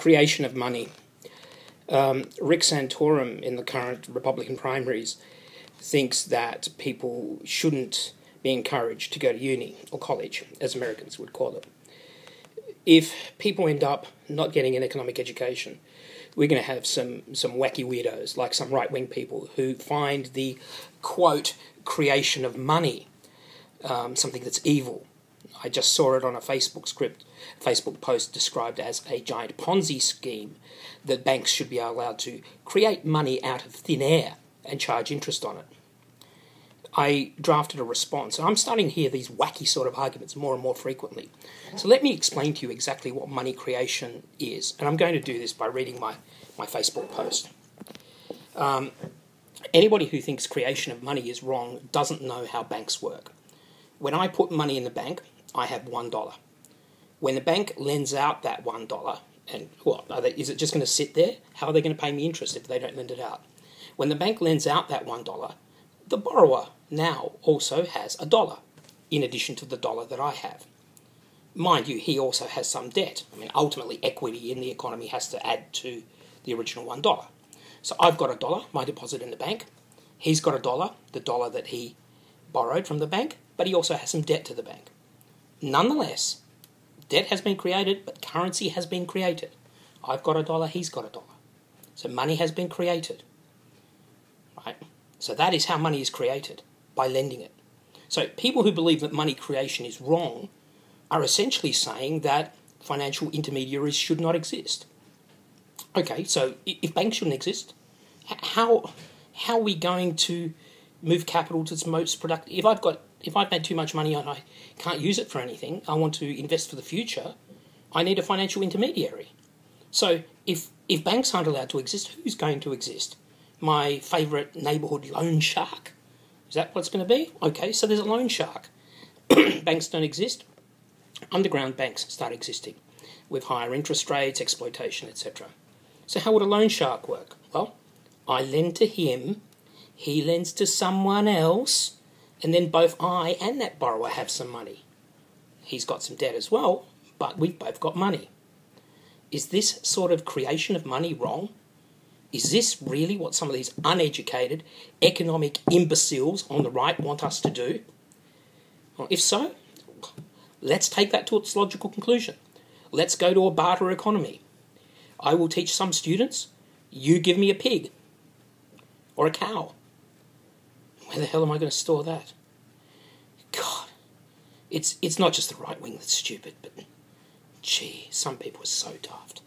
creation of money. Rick Santorum in the current Republican primaries thinks that people shouldn't be encouraged to go to uni or college, as Americans would call it. If people end up not getting an economic education, we're going to have some wacky weirdos, like some right-wing people who find the, quote, creation of money something that's evil. I just saw it on a Facebook post described as a giant Ponzi scheme that banks should be allowed to create money out of thin air and charge interest on it. I drafted a response, and I'm starting to hear these wacky sort of arguments more and more frequently. So let me explain to you exactly what money creation is, and I'm going to do this by reading my Facebook post. Anybody who thinks creation of money is wrong doesn't know how banks work. When I put money in the bank, I have $1. When the bank lends out that $1, and what, is it just going to sit there? How are they going to pay me interest if they don't lend it out? When the bank lends out that $1, the borrower now also has $1, in addition to the dollar that I have. Mind you, he also has some debt. I mean, ultimately, equity in the economy has to add to the original $1. So I've got $1, my deposit in the bank. He's got $1, the dollar that he borrowed from the bank, but he also has some debt to the bank. Nonetheless, debt has been created, but currency has been created. I've got $1, he's got $1. So money has been created. Right? So that is how money is created, by lending it. So people who believe that money creation is wrong are essentially saying that financial intermediaries should not exist. Okay, so if banks shouldn't exist, how are we going to move capital to its most productive? If I've made too much money and I can't use it for anything, I want to invest for the future, I need a financial intermediary. So if banks aren't allowed to exist, who's going to exist? My favourite neighbourhood loan shark? Is that what it's going to be? Okay, so there's a loan shark. Banks don't exist. Underground banks start existing with higher interest rates, exploitation, etc. So how would a loan shark work? Well, I lend to him, he lends to someone else, and then both I and that borrower have some money. He's got some debt as well, but we've both got money. Is this sort of creation of money wrong? Is this really what some of these uneducated economic imbeciles on the right want us to do? Well, if so, let's take that to its logical conclusion. Let's go to a barter economy. I will teach some students, you give me a pig or a cow. Where the hell am I going to store that? God, it's not just the right wing that's stupid, but gee, some people are so daft.